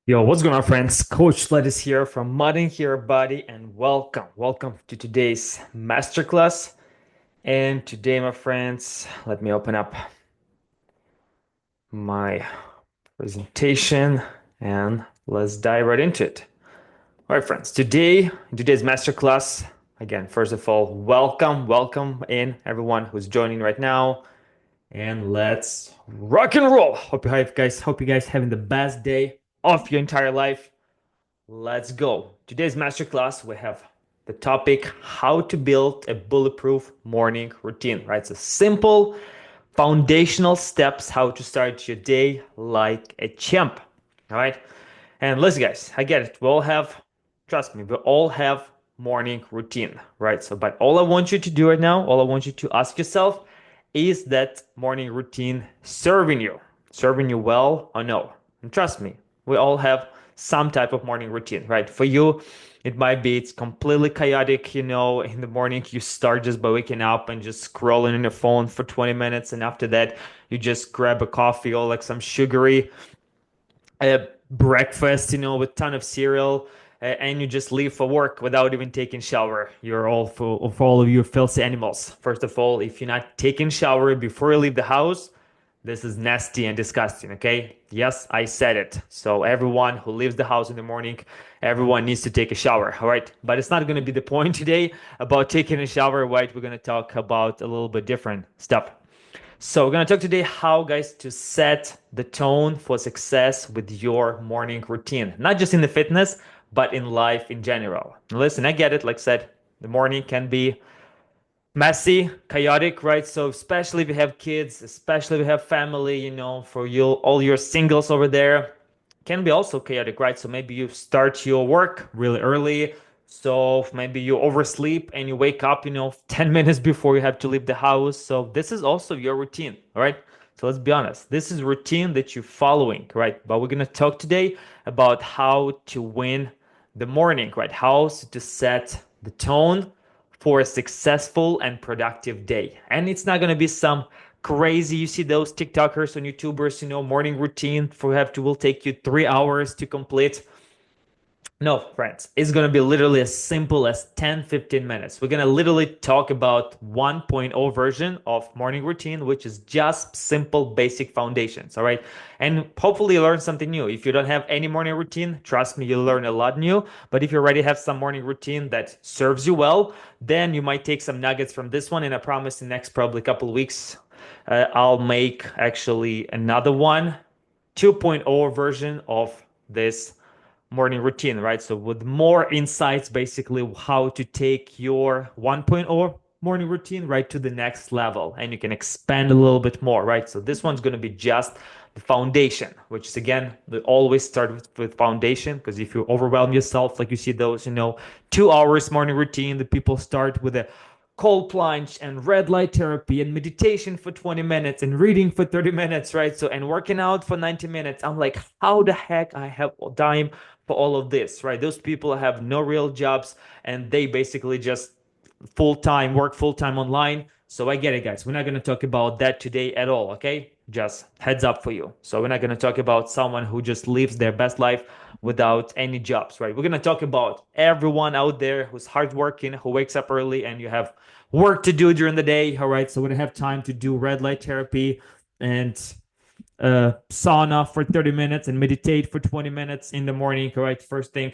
Yo, what's going on, friends? Coach Lettuce here from Modding Your Body, and welcome to today's masterclass. And today, my friends, let me open up my presentation and let's dive right into it. All right, friends, in today's masterclass, again, first of all, welcome in everyone who's joining right now, and let's rock and roll. Hope you guys having the best day of your entire life. Let's go. Today's masterclass, we have the topic how to build a bulletproof morning routine, right? So simple foundational steps how to start your day like a champ. All right. And listen, guys, I get it. Trust me, we all have morning routine, right? So, but all I want you to do right now, all I want you to ask yourself is that morning routine serving you well or no? And trust me, we all have some type of morning routine, right? For you, it's completely chaotic, in the morning you start just by waking up and just scrolling on your phone for 20 minutes, and after that you just grab a coffee or like some sugary breakfast, with ton of cereal, and you just leave for work without even taking shower. You're all full for all of you filthy animals. First of all, if you're not taking shower before you leave the house, this is nasty and disgusting, okay? Yes, I said it. So everyone who leaves the house in the morning, everyone needs to take a shower, all right? But it's not going to be the point today about taking a shower, right? We're going to talk about a little bit different stuff. So we're gonna talk today how, guys, to set the tone for success with your morning routine, not just in the fitness, but in life in general. Now, listen, I get it. Like I said, the morning can be messy, chaotic, right? So especially if you have kids, especially if you have family, for you, all your singles over there, can be also chaotic, right? So maybe you start your work really early. So maybe you oversleep and you wake up, 10 minutes before you have to leave the house. So this is also your routine, all right? So let's be honest. This is routine that you're following, right? But we're going to talk today about how to win the morning, right? How to set the tone for a successful and productive day. And it's not going to be some crazy, you see those TikTokers and YouTubers, morning routine will take you 3 hours to complete. No, friends, it's going to be literally as simple as 10-15 minutes. We're going to literally talk about 1.0 version of morning routine, which is just simple, basic foundations. All right. And hopefully you learn something new. If you don't have any morning routine, trust me, you'll learn a lot new. But if you already have some morning routine that serves you well, then you might take some nuggets from this one. And I promise in the next probably couple of weeks, I'll make actually another one, 2.0 version of this morning routine, right? So with more insights, basically how to take your 1.0 morning routine right to the next level, and you can expand a little bit more, right? So this one's going to be just the foundation, which is again, we always start with foundation, because if you overwhelm yourself, like you see those, 2 hours morning routine, the people start with a cold plunge and red light therapy and meditation for 20 minutes and reading for 30 minutes, right? So, and working out for 90 minutes. I'm like, how the heck I have time for all of this, right? Those people have no real jobs and they basically just work full time online. So I get it, guys. We're not going to talk about that today at all, okay? Just heads up for you. So we're not going to talk about someone who just lives their best life without any jobs, right? We're going to talk about everyone out there who's hardworking, who wakes up early, and you have work to do during the day, all right? So we don't have time to do red light therapy and sauna for 30 minutes and meditate for 20 minutes in the morning, all right? First thing.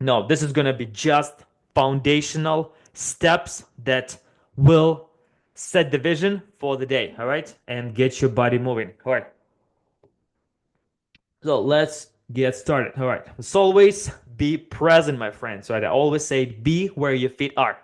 No, this is going to be just foundational steps that will set the vision for the day, all right? And get your body moving, all right? So let's get started, all right? As always, be present, my friends, right? I always say be where your feet are.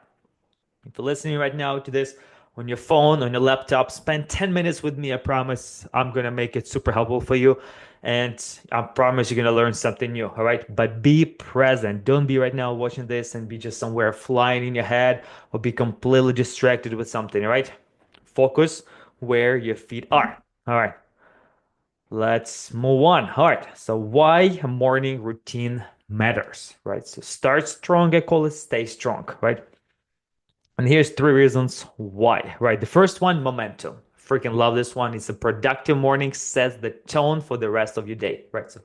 If you're listening right now to this on your phone, on your laptop, spend 10 minutes with me. I promise I'm going to make it super helpful for you. And I promise you're going to learn something new. All right. But be present. Don't be right now watching this and be just somewhere flying in your head or be completely distracted with something. All right. Focus where your feet are. All right. Let's move on. All right. So, why a morning routine matters, right? So, start strong. I call it stay strong, right? And here's three reasons why, right? The first one, momentum. Freaking love this one. It's a productive morning sets the tone for the rest of your day, right? So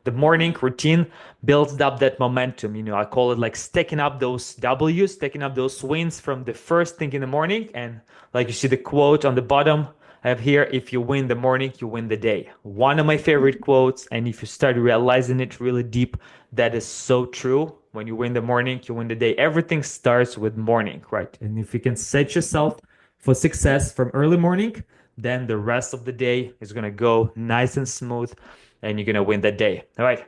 the morning routine builds up that momentum. I call it like stacking up those W's, stacking up those wins from the first thing in the morning. And like you see the quote on the bottom, I have here, if you win the morning, you win the day. One of my favorite quotes. And if you start realizing it really deep, that is so true. When you win the morning, you win the day. Everything starts with morning, right? And if you can set yourself for success from early morning, then the rest of the day is going to go nice and smooth and you're going to win that day. All right.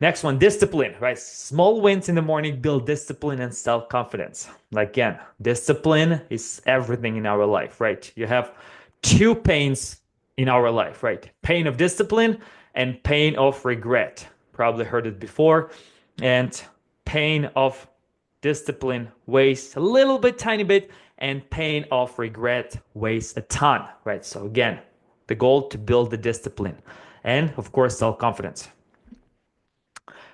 Next one, discipline, right? Small wins in the morning build discipline and self-confidence. Like, again, discipline is everything in our life, right? You have two pains in our life, right? Pain of discipline and pain of regret. Probably heard it before. And pain of discipline weighs a little bit, tiny bit, and pain of regret weighs a ton, right? So again, the goal to build the discipline and of course self-confidence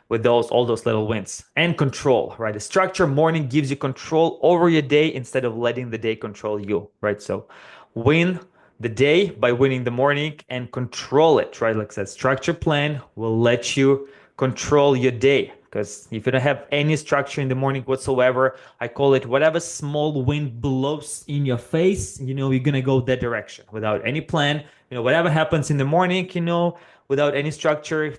with all those little wins and control, right? The structure morning gives you control over your day instead of letting the day control you, right? So win the day by winning the morning and control it, right? Like I said, structure plan will let you control your day. Because if you don't have any structure in the morning whatsoever, I call it whatever small wind blows in your face, you're going to go that direction without any plan. Whatever happens in the morning, without any structure,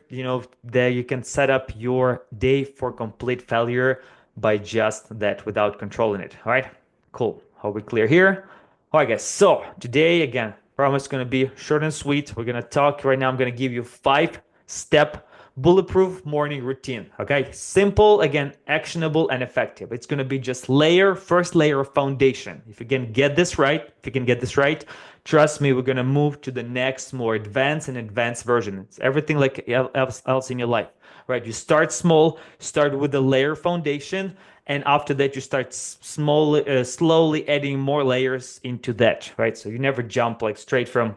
there you can set up your day for complete failure by just that without controlling it. All right, cool. Are we clear here? All right, guys. So today, again, promise going to be short and sweet. We're going to talk right now. I'm going to give you 5-step bulletproof morning routine. Okay, simple, again, actionable and effective. It's going to be just first layer of foundation. If you can get this right, trust me, we're going to move to the next more advanced version. It's everything like else in your life, right? You start small, start with the layer foundation, and after that you start slowly adding more layers into that, right? So you never jump like straight from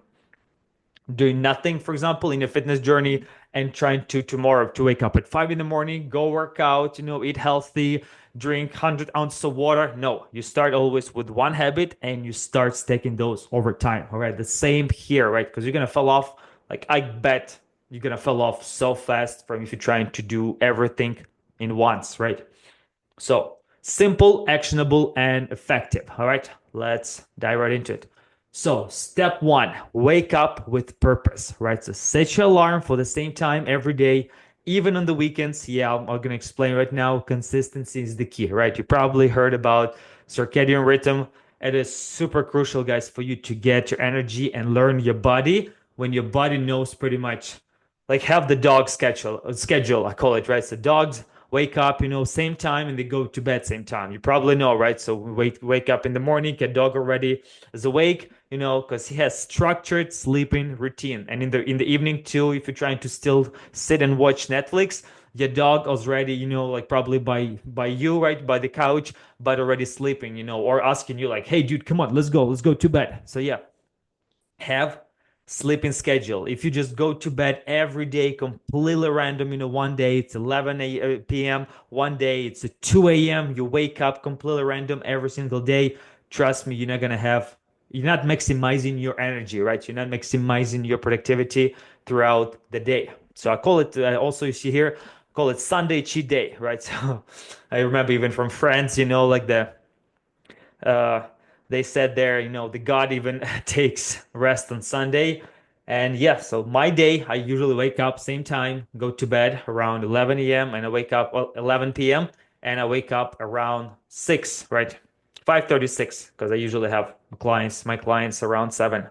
doing nothing, for example, in a fitness journey and trying to tomorrow to wake up at 5 in the morning, go work out, eat healthy, drink 100 ounces of water. No, you start always with one habit and you start stacking those over time. All right. The same here, right? Because you're going to fall off. Like, I bet you're going to fall off so fast from if you're trying to do everything in once, right? So simple, actionable, and effective. All right. Let's dive right into it. So step one, wake up with purpose, right? So set your alarm for the same time every day, even on the weekends. Yeah, I'm going to explain right now. Consistency is the key, right? You probably heard about circadian rhythm. It is super crucial, guys, for you to get your energy and learn your body when your body knows pretty much, like, have the dog schedule, I call it, right? So dogs wake up, same time and they go to bed same time. You probably know, right? So we wake up in the morning, a dog already is awake, because he has structured sleeping routine. And in the evening too, if you're trying to still sit and watch Netflix, your dog already, like probably by you, right, by the couch, but already sleeping, or asking you like, hey, dude, come on, let's go to bed. So yeah, have sleeping schedule. If you just go to bed every day completely random, one day it's 11 p.m., one day it's 2 a.m., you wake up completely random every single day, trust me, you're not maximizing your energy, right? You're not maximizing your productivity throughout the day. So I call it, also you see here, I call it Sunday cheat day, right? So I remember even from friends, like uh, they said there, the God even takes rest on Sunday. And yeah, so my day, I usually wake up same time, go to bed around 11 a.m. and I wake up 11 p.m. and I wake up around 6, right? 5:36, because I usually have my clients around 7.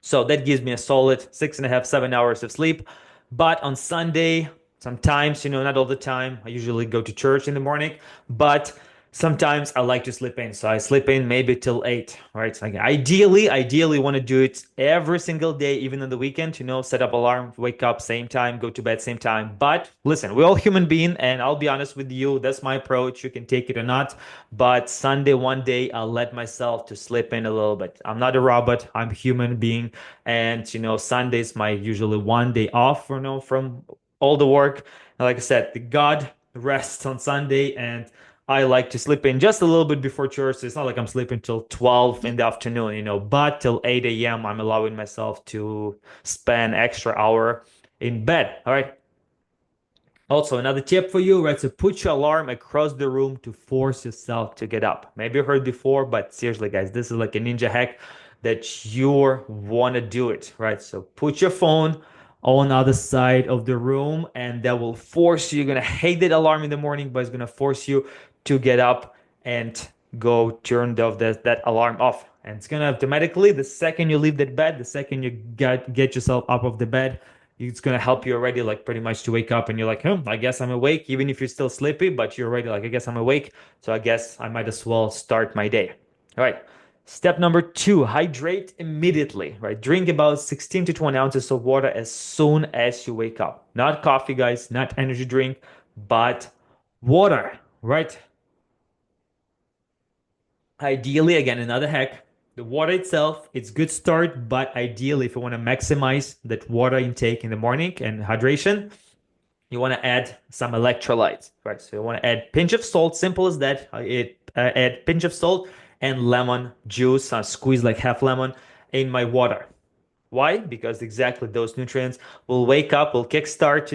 So that gives me a solid 6.5, 7 hours of sleep. But on Sunday, sometimes, not all the time, I usually go to church in the morning, but sometimes I like to sleep in. So I sleep in maybe till 8, right? So ideally want to do it every single day, even on the weekend, set up alarm, wake up same time, go to bed same time. But listen, we're all human beings, and I'll be honest with you, that's my approach. You can take it or not. But Sunday, one day, I'll let myself to slip in a little bit. I'm not a robot. I'm a human being. And, Sunday's my usually one day off, from all the work. And like I said, the God rests on Sunday, and I like to sleep in just a little bit before church. So it's not like I'm sleeping till 12 in the afternoon, but till 8 a.m. I'm allowing myself to spend extra hour in bed. All right. Also, another tip for you, right? So put your alarm across the room to force yourself to get up. Maybe you heard before, but seriously, guys, this is like a ninja hack that you want to do it, right? So put your phone on the other side of the room, and that will force you. You're gonna hate that alarm in the morning, but it's gonna force you to get up and go turn that alarm off. And it's gonna automatically, the second you leave that bed, the second you get yourself up of the bed, it's gonna help you already, like pretty much to wake up, and you're like, I guess I'm awake, even if you're still sleepy, but you're already like, I guess I'm awake, so I guess I might as well start my day. All right. Step number two, hydrate immediately, right? Drink about 16 to 20 ounces of water as soon as you wake up. Not coffee, guys, not energy drink, but water, right? Ideally, again, another hack. The water itself, it's good start, but ideally, if you want to maximize that water intake in the morning and hydration, you want to add some electrolytes, right? So you want to add pinch of salt, simple as that. Add pinch of salt and lemon juice. I squeeze like half lemon in my water. Why? Because exactly those nutrients will wake up, will kickstart,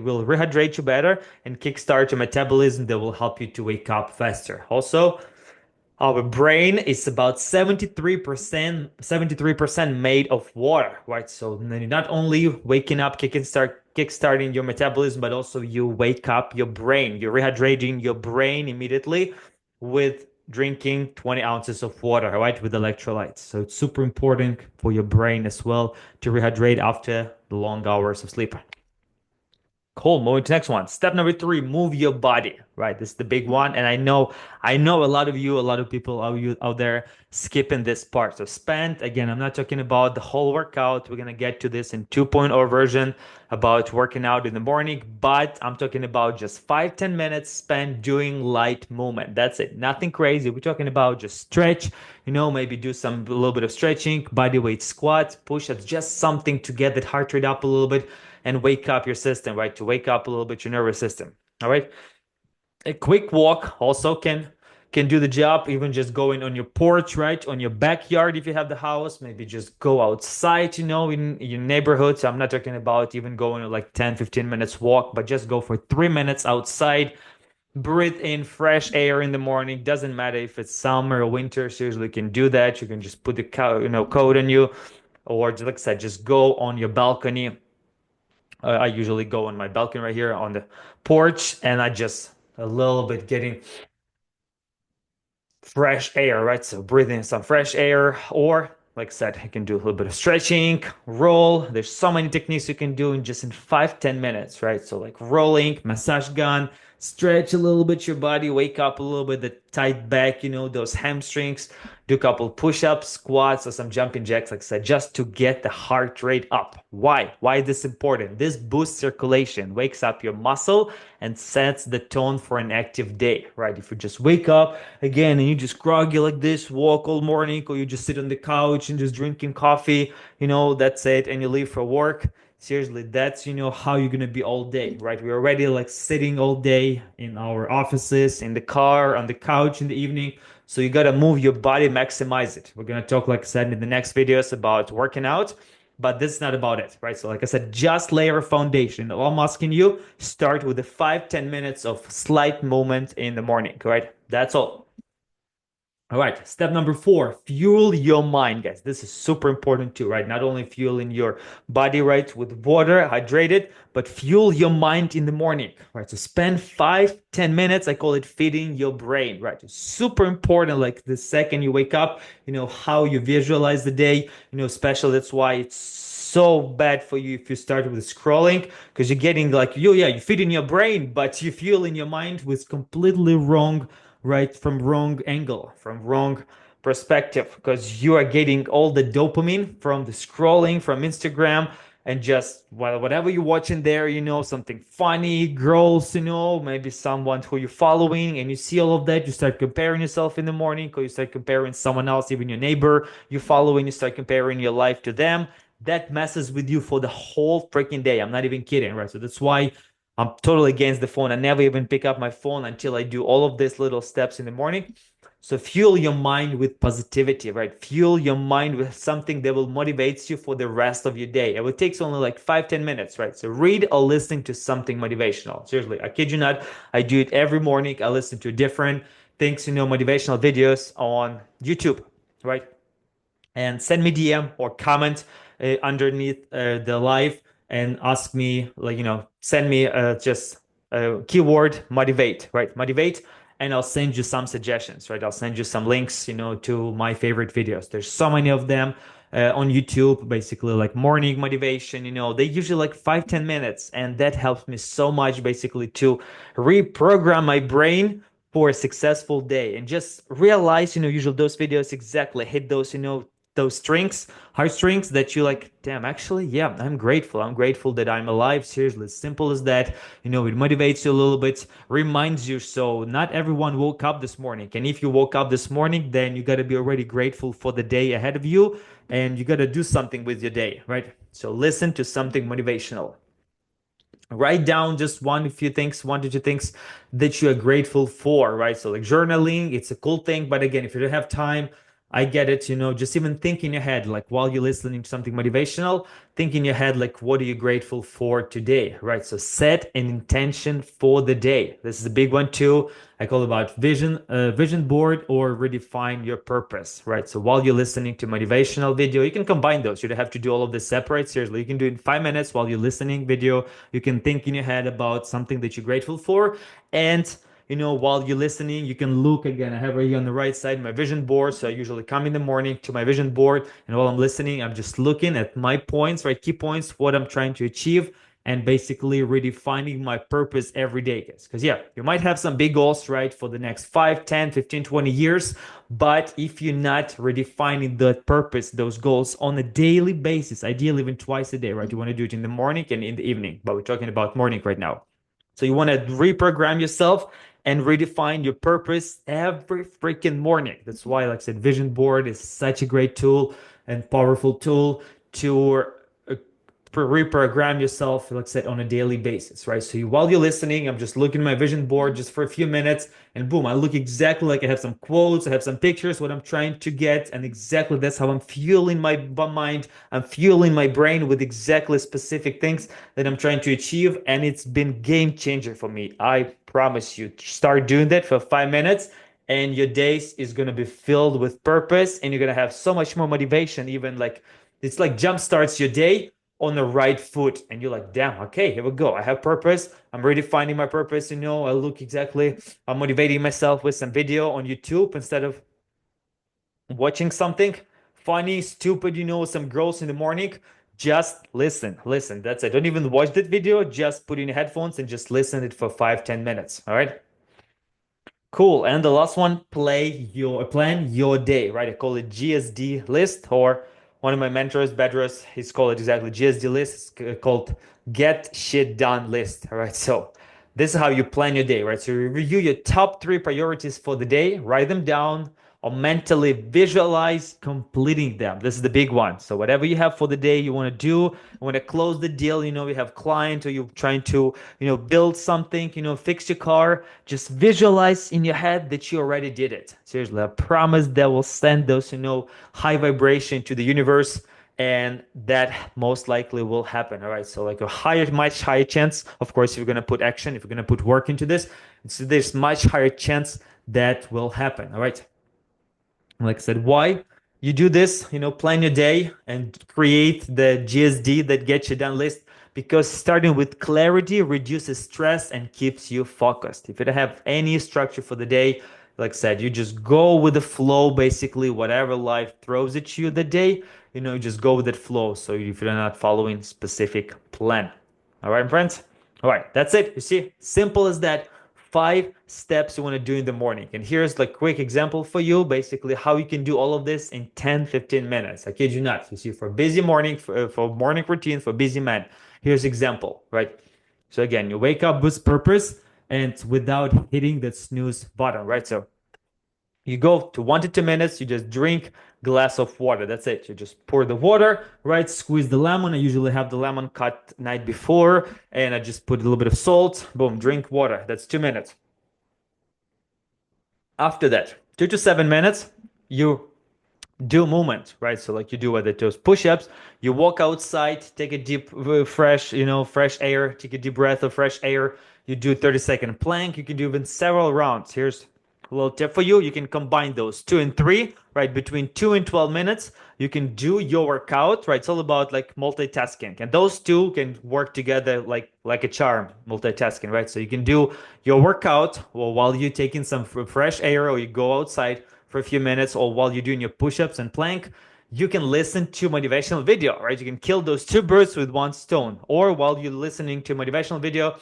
will rehydrate you better and kickstart your metabolism that will help you to wake up faster. Also, our brain is about 73% made of water, right? So then you're not only waking up, kickstarting your metabolism, but also you wake up your brain. You're rehydrating your brain immediately with drinking 20 ounces of water, right? With electrolytes. So it's super important for your brain as well to rehydrate after the long hours of sleep. Cool. Moving to next one. Step number three, move your body. Right. This is the big one. And I know a lot of you, a lot of people out there skipping this part. So again, I'm not talking about the whole workout. We're gonna get to this in 2.0 version about working out in the morning, but I'm talking about just 5-10 minutes spent doing light movement. That's it. Nothing crazy. We're talking about just stretch, maybe do a little bit of stretching, body weight squats, push-ups, just something to get that heart rate up a little bit and wake up your system, right? To wake up a little bit your nervous system. All right. A quick walk also can do the job. Even just going on your porch, right? On your backyard if you have the house. Maybe just go outside, in your neighborhood. So I'm not talking about even going like 10, 15 minutes walk, but just go for 3 minutes outside. Breathe in fresh air in the morning. Doesn't matter if it's summer or winter. Seriously, you can do that. You can just put the coat on you, or like I said, just go on your balcony. I usually go on my balcony right here on the porch, and I just a little bit getting fresh air, right? So breathing in some fresh air, or like I said, you can do a little bit of stretching, roll. There's so many techniques you can do in 5-10 minutes, right? So like rolling, massage gun, stretch a little bit your body, wake up a little bit, the tight back, those hamstrings, do a couple push-ups, squats, or some jumping jacks, like I said, just to get the heart rate up. Why? Why is this important? This boosts circulation, wakes up your muscle, and sets the tone for an active day, right? If you just wake up again and you just groggy like this, walk all morning, or you just sit on the couch and just drinking coffee, that's it, and you leave for work. Seriously, that's how you're gonna be all day, right? We're already like sitting all day in our offices, in the car, on the couch in the evening. So you gotta move your body, maximize it. We're gonna talk, like I said, in the next videos about working out, but this is not about it, right? So like I said, just layer a foundation. All I'm asking you, start with the 5-10 minutes of slight movement in the morning, right? That's all. All right, step number four, fuel your mind, guys. This is super important too, right? Not only fueling your body, right, with water, hydrated, but fuel your mind in the morning, right? So spend 5-10 minutes, I call it feeding your brain, right? It's super important, like the second you wake up, how you visualize the day, especially that's why it's so bad for you if you start with scrolling, because you're getting like you're feeding your brain, but you fuel in your mind with completely wrong, right, from wrong angle, from wrong perspective, because you are getting all the dopamine from the scrolling from Instagram, and just whatever you're watching there, something funny, girls, maybe someone who you're following, and you see all of that, you start comparing yourself in the morning, or you start comparing someone else, even your neighbor you following, you start comparing your life to them. That messes with you for the whole freaking day. I'm not even kidding, right? So that's why I'm totally against the phone. I never even pick up my phone until I do all of these little steps in the morning. So fuel your mind with positivity, right? Fuel your mind with something that will motivate you for the rest of your day. It will take only like 5, 10 minutes, right? So read or listen to something motivational. Seriously, I kid you not. I do it every morning. I listen to different things, motivational videos on YouTube, right? And send me DM or comment underneath the live and ask me, like, send me just keyword motivate, right? Motivate, and I'll send you some suggestions, right? I'll send you some links, to my favorite videos. There's so many of them on YouTube, basically like morning motivation, they usually like 5, 10 minutes. And that helps me so much basically to reprogram my brain for a successful day and just realize, usually those videos exactly hit those, those strings, heartstrings that you like, damn, actually, yeah, I'm grateful. I'm grateful that I'm alive. Seriously, simple as that. It motivates you a little bit, reminds you. So not everyone woke up this morning. And if you woke up this morning, then you got to be already grateful for the day ahead of you. And you got to do something with your day, right? So listen to something motivational. Write down just few things, 1 to 2 things that you are grateful for, right? So like journaling, it's a cool thing, but again, if you don't have time, I get it, just even think in your head, like while you're listening to something motivational, think in your head, like, what are you grateful for today, right? So set an intention for the day. This is a big one too. I call it about vision board or redefine your purpose, right? So while you're listening to motivational video, you can combine those. You don't have to do all of this separate. Seriously, you can do it in 5 minutes while you're listening video. You can think in your head about something that you're grateful for, and while you're listening, you can look again. I have right here on the right side my vision board. So I usually come in the morning to my vision board, and while I'm listening, I'm just looking at my points, right? Key points, what I'm trying to achieve, and basically redefining my purpose every day. Because, yeah, you might have some big goals, right, for the next 5, 10, 15, 20 years. But if you're not redefining that purpose, those goals on a daily basis, ideally even twice a day, right? You want to do it in the morning and in the evening, but we're talking about morning right now. So you want to reprogram yourself and redefine your purpose every freaking morning. That's why, like I said, vision board is such a great tool and powerful tool to reprogram yourself, like I said, on a daily basis, right? So while you're listening, I'm just looking at my vision board just for a few minutes, and boom, I look exactly like I have some quotes, I have some pictures, what I'm trying to get, and exactly that's how I'm fueling my mind. I'm fueling my brain with exactly specific things that I'm trying to achieve, and it's been game changer for me. I promise you. Start doing that for 5 minutes, and your days is gonna be filled with purpose, and you're gonna have so much more motivation. Even like it's like jump starts your day on the right foot, and you're like, damn, okay, here we go. I have purpose. I'm redefining my purpose. I look exactly. I'm motivating myself with some video on YouTube instead of watching something funny, stupid, some girls in the morning. Just listen, listen. That's it. Don't even watch that video. Just put in your headphones and just listen it for 5, 10 minutes. All right. Cool. And the last one, plan your day, right? I call it GSD list, or one of my mentors, Bedros, he's called it exactly GSD list. It's called Get Shit Done list. All right. So this is how you plan your day, right? So you review your top 3 priorities for the day, write them down, or mentally visualize completing them. This is the big one. So whatever you have for the day you want to do, you want to close the deal, you have client, or you're trying to, build something, fix your car, just visualize in your head that you already did it. Seriously, I promise that will send those, high vibration to the universe, and that most likely will happen. All right. So like much higher chance, of course, if you're going to put action, if you're going to put work into this, so there's much higher chance that will happen. All right. Like I said, why you do this, plan your day and create the GSD that gets you done list, because starting with clarity reduces stress and keeps you focused. If you don't have any structure for the day, like I said, you just go with the flow, basically, whatever life throws at you the day, just go with that flow. So if you're not following specific plan. All right, friends? All right, that's it. You see, simple as that. 5 steps you want to do in the morning. And here's like quick example for you, basically how you can do all of this in 10, 15 minutes. I kid you not. You see, for busy morning, for morning routine, for busy man, here's example, right? So again, you wake up with purpose and without hitting that snooze button, right? So You go to 1 to 2 minutes, you just drink glass of water. That's it. You just pour the water, right? Squeeze the lemon. I usually have the lemon cut night before, and I just put a little bit of salt. Boom, drink water. That's 2 minutes. After that, 2 to 7 minutes, you do movement, right? So like you do with those push-ups, you walk outside, take a deep, fresh, fresh air, take a deep breath of fresh air. You do 30-second plank. You can do even several rounds. Here's a little tip for you. You can combine those 2 and 3, right? Between 2 and 12 minutes, you can do your workout, right? It's all about like multitasking, and those two can work together like a charm, multitasking, right? So you can do your workout while you're taking some fresh air, or you go outside for a few minutes, or while you're doing your push-ups and plank. You can listen to motivational video, right? You can kill those two birds with one stone. Or while you're listening to motivational video,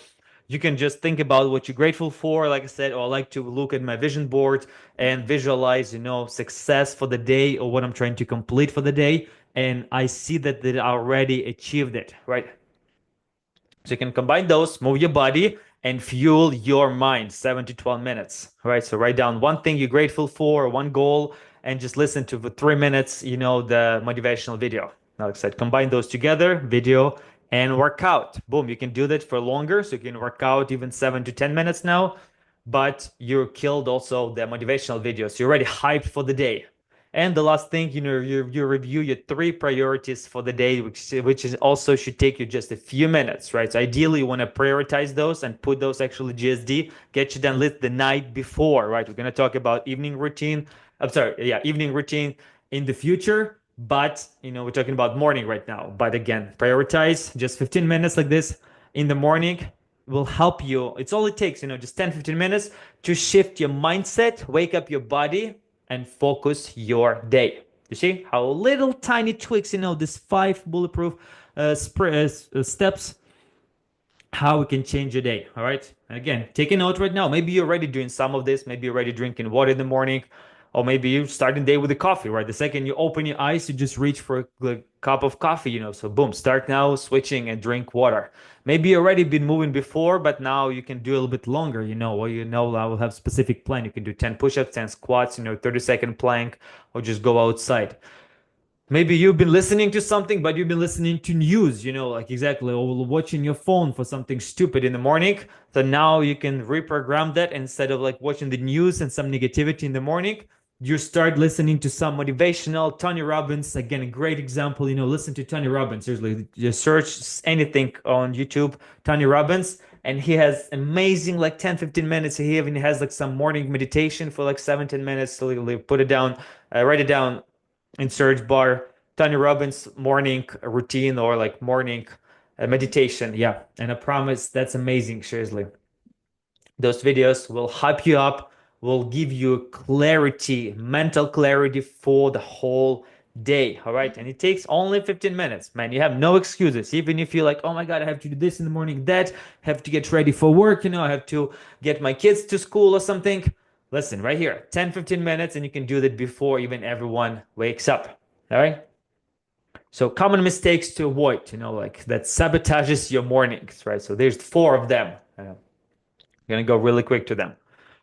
you can just think about what you're grateful for. Like I said, or I like to look at my vision board and visualize, success for the day, or what I'm trying to complete for the day. And I see that I already achieved it, right? So you can combine those, move your body, and fuel your mind 7 to 12 minutes. All right. So write down one thing you're grateful for, one goal, and just listen to for 3 minutes, the motivational video. Like I said, combine those together, video and workout. Boom. You can do that for longer. So you can work out even 7 to 10 minutes now, but you killed also the motivational videos. You're already hyped for the day. And the last thing, you review your three priorities for the day, which is also should take you just a few minutes, right? So ideally, you want to prioritize those and put those actually GSD, get you done lit the night before, right? We're gonna talk about evening routine. I'm sorry, yeah, evening routine in the future, but we're talking about morning right now. But again, prioritize just 15 minutes like this in the morning will help you. It's all it takes, just 10, 15 minutes to shift your mindset, wake up your body, and focus your day. You see how little tiny tweaks, this 5 bulletproof steps, how we can change your day. All right. And again, take a note right now. Maybe you're already doing some of this. Maybe you're already drinking water in the morning, or maybe you start the day with a coffee, right? The second you open your eyes, you just reach for a cup of coffee, So boom, start now switching and drink water. Maybe you already been moving before, but now you can do a little bit longer, or I will have specific plan. You can do 10 push-ups, 10 squats, 30-second plank, or just go outside. Maybe you've been listening to something, but you've been listening to news, like exactly, or watching your phone for something stupid in the morning. So now you can reprogram that. Instead of like watching the news and some negativity in the morning, you start listening to some motivational. Tony Robbins, again, a great example. Listen to Tony Robbins. Seriously, just search anything on YouTube, Tony Robbins, and he has amazing like 10, 15 minutes. He even has like some morning meditation for like 17 minutes. So put it down, write it down in search bar, Tony Robbins morning routine, or like morning meditation. Yeah. And I promise that's amazing. Seriously. Those videos will hype you up, will give you clarity, mental clarity for the whole day. All right. And it takes only 15 minutes, man. You have no excuses. Even if you're like, oh my God, I have to do this in the morning, that, have to get ready for work, I have to get my kids to school or something. Listen, right here, 10, 15 minutes, and you can do that before even everyone wakes up. All right. So common mistakes to avoid, like that sabotages your mornings, right? So there's 4 of them. I'm gonna go really quick to them.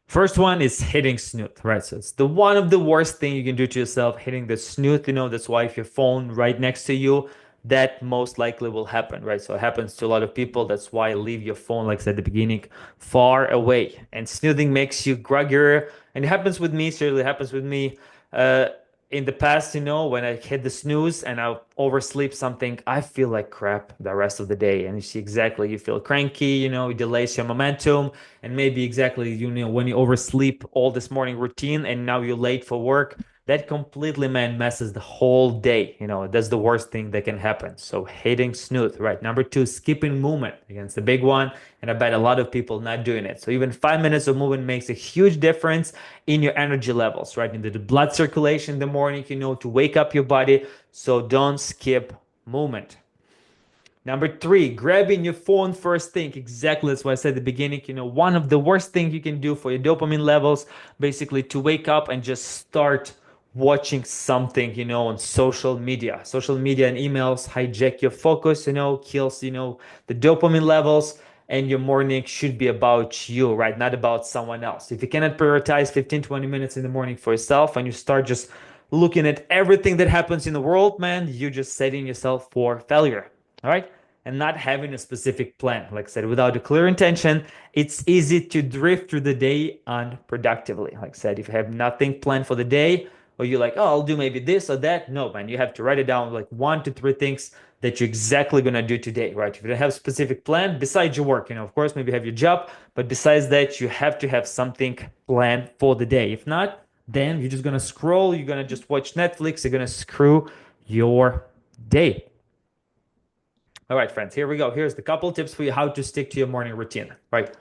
First one is hitting snooze, right? So it's the one of the worst thing you can do to yourself, hitting the snooze. That's why if your phone right next to you, that most likely will happen, right? So it happens to a lot of people. That's why leave your phone, like I said at the beginning, far away. And snoozing makes you groggier. And it happens with me, certainly happens with me. Uh, in the past, when I hit the snooze and I oversleep something, I feel like crap the rest of the day. And you see exactly, you feel cranky, it delays your momentum. And maybe exactly, when you oversleep all this morning routine and now you're late for work, that completely, man, messes the whole day. That's the worst thing that can happen. So hitting snooze, right? Number 2, skipping movement. Against the big one. And I bet a lot of people not doing it. So even 5 minutes of movement makes a huge difference in your energy levels, right? In the blood circulation in the morning, to wake up your body. So don't skip movement. Number 3, grabbing your phone first thing. Exactly, that's what I said at the beginning. One of the worst things you can do for your dopamine levels, basically to wake up and just start watching something, on social media. Social media and emails hijack your focus, kills, the dopamine levels. and your morning should be about you, right? Not about someone else. If you cannot prioritize 15, 20 minutes in the morning for yourself and you start just looking at everything that happens in the world, man, you're just setting yourself for failure. All right. And not having a specific plan. Like I said, without a clear intention, it's easy to drift through the day unproductively. Like I said, if you have nothing planned for the day, or you're like, oh, I'll do maybe this or that. No, man, you have to write it down like 1 to 3 things that you're exactly gonna do today, right? If you don't have a specific plan, besides your work, of course, maybe have your job, but besides that, you have to have something planned for the day. If not, then you're just gonna scroll, you're gonna just watch Netflix, you're gonna screw your day. All right, friends, here we go. Here's the couple tips for you how to stick to your morning routine, right?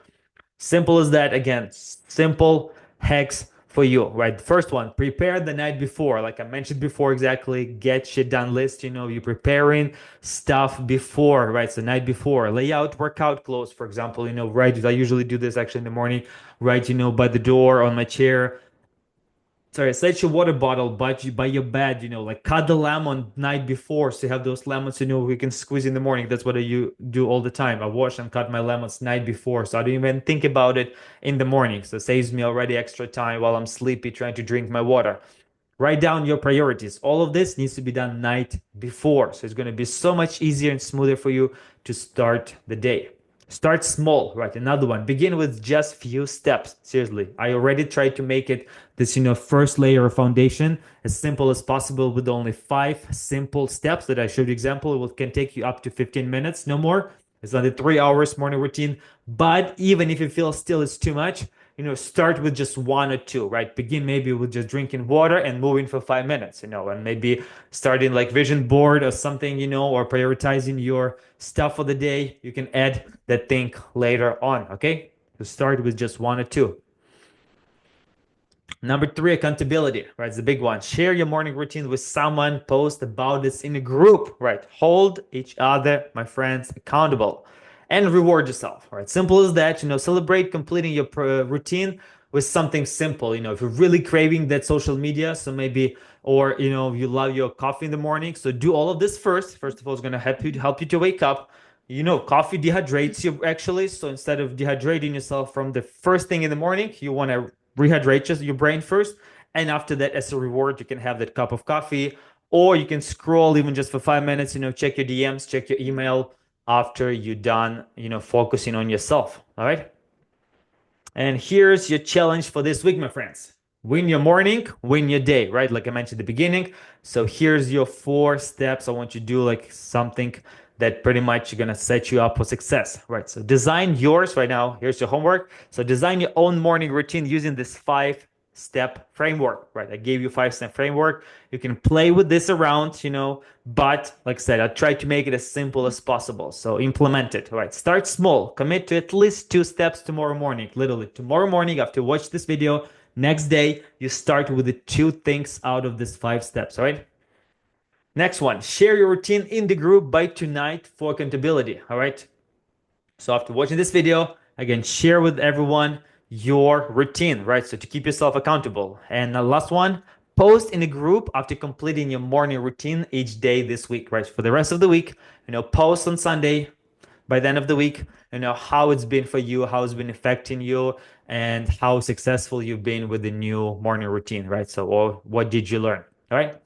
Simple as that. Again, simple hacks for you, right? The first one, prepare the night before. Like I mentioned before, exactly, get shit done list. You're preparing stuff before, right? So night before, lay out workout clothes, for example, right? I usually do this actually in the morning, right? By the door on my chair. Sorry, set your water bottle by your bed, like cut the lemon night before so you have those lemons, we can squeeze in the morning. That's what I do all the time. I wash and cut my lemons night before, so I don't even think about it in the morning. So it saves me already extra time while I'm sleepy trying to drink my water. Write down your priorities. All of this needs to be done night before. So it's going to be so much easier and smoother for you to start the day. Start small, right? Another one. Begin with just few steps. Seriously, I already tried to make it this, first layer of foundation as simple as possible with only 5 simple steps that I showed you example. It can take you up to 15 minutes, no more. It's not a 3 hours morning routine. But even if you feel still it's too much, start with just 1 or 2, right? Begin maybe with just drinking water and moving for 5 minutes, and maybe starting like vision board or something, or prioritizing your stuff for the day. You can add that thing later on, okay? So start with just 1 or 2. Number 3, accountability, right? It's the big one. Share your morning routine with someone, post about this in a group, right? Hold each other, my friends, accountable and reward yourself, right? Simple as that, celebrate completing your routine with something simple. If you're really craving that social media, so maybe, or, you love your coffee in the morning. So do all of this first. First of all, it's going to help you to wake up. Coffee dehydrates you actually. So instead of dehydrating yourself from the first thing in the morning, you want to rehydrate just your brain first. And after that, as a reward, you can have that cup of coffee, or you can scroll even just for 5 minutes, check your DMs, check your email after you're done, focusing on yourself. All right. And here's your challenge for this week, my friends. Win your morning, win your day, right? Like I mentioned at the beginning. So here's your 4 steps. I want you to do like something that pretty much going to set you up for success, right? So design yours right now. Here's your homework. So design your own morning routine using this 5-step framework, right? I gave you 5-step framework. You can play with this around, but like I said, I try to make it as simple as possible. So implement it, right? Start small, commit to at least 2 steps tomorrow morning. Literally tomorrow morning after you watch this video, next day, you start with the 2 things out of this 5 steps, all right? Next one, share your routine in the group by tonight for accountability, all right? So after watching this video, again, share with everyone your routine, right? So to keep yourself accountable. And the last one, post in a group after completing your morning routine each day this week, right? For the rest of the week, post on Sunday by the end of the week, how it's been for you, how it's been affecting you, and how successful you've been with the new morning routine, right? So, or what did you learn? All right.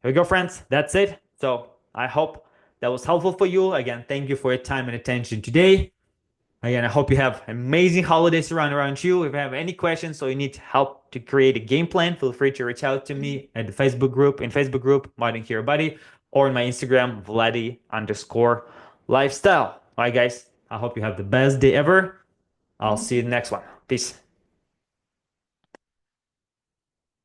Here we go, friends. That's it. So I hope that was helpful for you. Again, thank you for your time and attention today. Again, I hope you have amazing holidays around you. If you have any questions or you need help to create a game plan, feel free to reach out to me at the Facebook group, Modding Hero Buddy, or in my Instagram, Vladi_lifestyle. All right, guys. I hope you have the best day ever. I'll see you in the next one. Peace.